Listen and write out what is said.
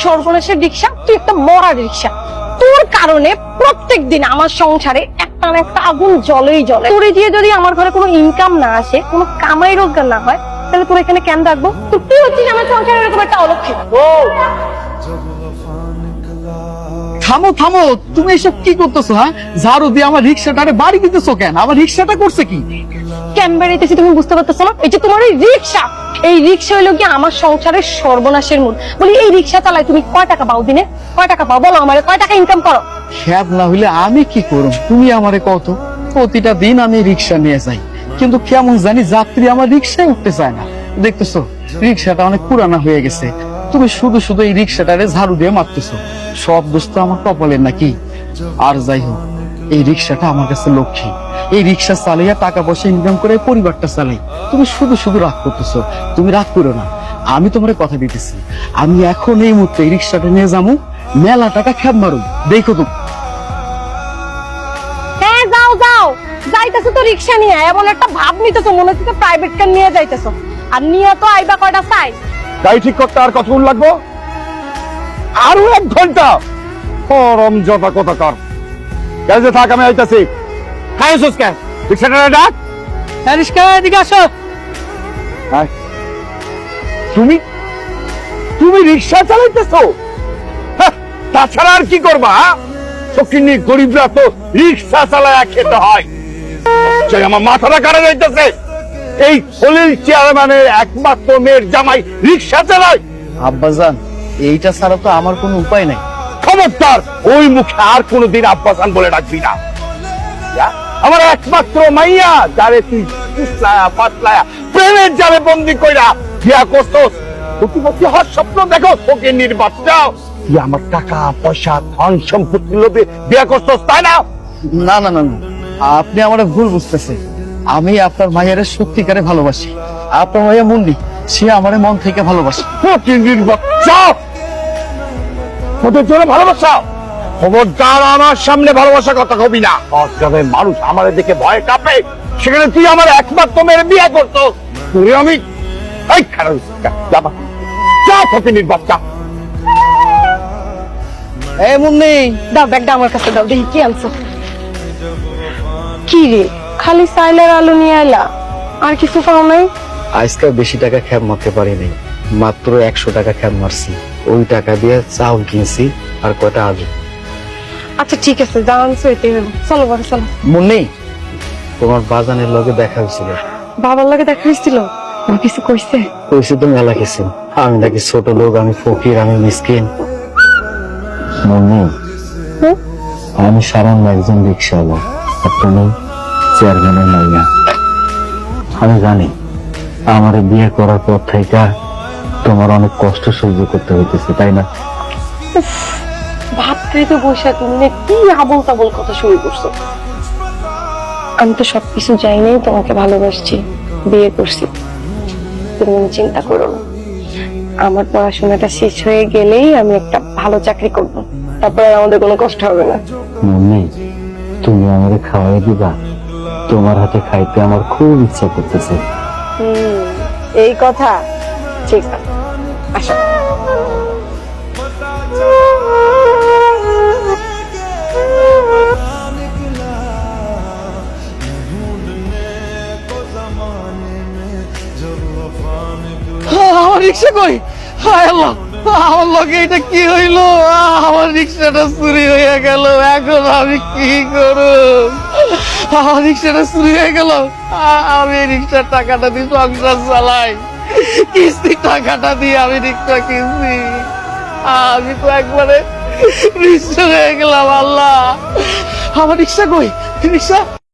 সর্বনাশের রিক্সা, তুই একটা মরার রিক্সা। তোর কারণে প্রত্যেকদিন আমার সংসারে একটা না একটা আগুন জ্বলেই জ্বলে। তোরে দিয়ে যদি আমার ঘরে কোনো ইনকাম না আসে, কোনো কামাই রোজগার না হয়, তাহলে তোর এখানে কেন রাখবো? তুই কি হচ্ছিস আমার সংসারে এরকম একটা অলক্ষী? থামো থামো, তুমি এসব কি করতেছো? হ্যাঁ, ঝাড়ু দিয়ে আমার রিক্সাটারে বাড়ি দিতেছো কেন? আমার রিক্সাটা করছে কি? কেন বেড়াইতেছি তুমি বুঝতে পারতেছো না? এই যে তোমার এই রিক্সা, এই রিক্সা হইলো কি আমার সংসারের সর্বনাশের মূল। বলি এই রিক্সা চালায় তুমি কয় টাকা পাও দিনে? কয় টাকা পাও বলো আমারে, কয় টাকা ইনকাম করো? খ্যাপ না হইলে আমি কি করব? তুমি আমারে কত প্রতিটা দিন আমি রিক্সা নিয়ে যাই, কিন্তু কেমন জানি যাত্রী আমার রিক্সায় উঠতে চায় না। দেখতেছো রিক্সাটা অনেক পুরানা হয়ে গেছে, তুমি শুধু শুধু এই রিক্সাটারে ঝাড়ু দিয়ে মারতেছো। সব দোষ তো আমার কপালের নাকি? আর যাই হোক, এই রিক্সাটা আমার কাছে লক্ষ্মী। এই রিক্সা চালাইয়া টাকা পয়সা ইনকাম করে পরিবারটা চালাই। তুমি শুধু শুধু রাগ করতেছো। তুমি রাগ করো না, আমি তোমার কথা দিতেছি, আমি এখন এই মুহূর্তে এই রিক্সাটা নিয়ে যাবো, মেলা টাকা খ্যাপ মারুম। দেখো তো। হ্যাঁ যাও যাও, যাইতেছো তো রিক্সা নিয়ে, এমন একটা ভাব নিতেছো মনে হচ্ছে প্রাইভেট কার নিয়ে যাইতেছো। আর নিয়ে তো আইবা কয়টা চাই? গাড়ি ঠিক করতে আর কতক্ষণ লাগবো? আরো 1 ঘন্টা। পরম জটা কথা কর। গাড়িতে থাক, আমি আইতাছি। খাইছস কেন? রিক্সাটা ডাক। হ্যাঁ, রিক্সা এদিকে আসো। আয়। তুমি তুমি রিক্সা চালাইতেছো? হ্যাঁ, তাছাড়া আর কি করবা? সকিনি গরিবরা তো রিক্সা চালায়া খেতে হয়। সেই আমার মাথাটা কাটা যাইতেছে। এই খলিল চেয়ারম্যানের একমাত্র মেয়ের জামাই রিক্সা চালায়। আব্বাজান, এইটা ছাড়া তো আমার কোনো উপায় নাই। খবরদার ওই মুখে আর কোনোদিন আব্বাসান বলে ডাকবি না। আমার একমাত্র মাইয়া, যারে তুই ফুসলায়া পাতলায়া প্রেমের জালে বন্দি কইরা বিয়া করছস। প্রতিপত্তি হওয়ার স্বপ্ন দেখো, তোকে নির্বাচন তুই আমার টাকা পয়সা ধন সম্পত্তি লোভে বিয়া করছস, তাই না? না না না না, আপনি আমার ভুল বুঝতেছেন। আমি আপনার মায়ের সত্যিকারে ভালোবাসি। আপনার মাইয়া মুন্নি, সে আমার মন থেকে ভালোবাসে। তোকে নির্বাচন তোদের জন্য ভালোবাসা। খবরদার আমার সামনে ভালোবাসা কথা কবি না। গ্রামের মানুষ আমার দেখে ভয় কাঁপে, সেখানে তুই আমার একমাত্র মেয়ের বিয়ে করতো। তুই আমি এই খারাপ যা তোকে নির্বাচন। এই মুন্নি, দাও ব্যাগটা আমার কাছে দাও, দেখি কি আনছো। কি রে, খালি সাইলের আলু নিয়ে আইলা, আর কিছু পাও নাই? আজকাল বেশি টাকা খ্যাপ মারতে পারি নাই, মাত্র 100 টাকা খ্যাপ মারছি। ওই টাকা দিয়ে চাউল কিনছি আর কয়টা আলু। আচ্ছা ঠিক আছে, যা আনছো এতে হলো। চলো ঘরে চলো। মুন্নি, তোমার বাজানের লগে দেখা হয়েছিল। বাবার লাগে দেখা হয়েছিল? ও কিছু কইছে? কইছে তো মেলা কিছু। আমি নাকি ছোট লোক, আমি ফকির, আমি মিসকিন। মুন্নি, আমি সামান্য একজন রিক্সাওয়ালা, আর তুমি চেয়ারম্যানের মাইয়া। আমি জানি আমার বিয়ে করার পর থেকে তোমার অনেক কষ্ট সহ্য করতে হইতেছে, তাই না? ভাবতেই তো বসে তুমি না কি আবল তাবল কথা শুরু করছো। আমি তো সবকিছু জানি নাই, তোমাকে ভালোবাসছি, বিয়ে করছি। তুমি চিন্তা করো না, আমার পড়াশোনাটা শেষ হয়ে গেলেই আমি একটা ভালো চাকরি করব, তারপরে আমাদের কোনো কষ্ট হবে না। মুন্নি, তুমি আমারে খাওয়াই দিবা? তোমার হাতে খাইতে আমার খুব ইচ্ছা করতেছে। এই কথা, ঠিক আছে, আসো। আমার রিক্সা কই? হায় আল্লাহ, আমার লগে এটা কি হইলো? আমার রিক্সাটা চুরি হয়ে গেল, এখন আমি কি করব? আমার রিক্সাটা চুরি হয়ে গেল। আমি রিক্সার টাকাটা দিয়ে সংসার চালাই, কিস্তির টাকাটা দিয়ে আমি রিক্সা কিনছি। আমি তো একবারে রিক্সা হয়ে গেলাম। আল্লাহ, আমার রিক্সা কই? রিক্সা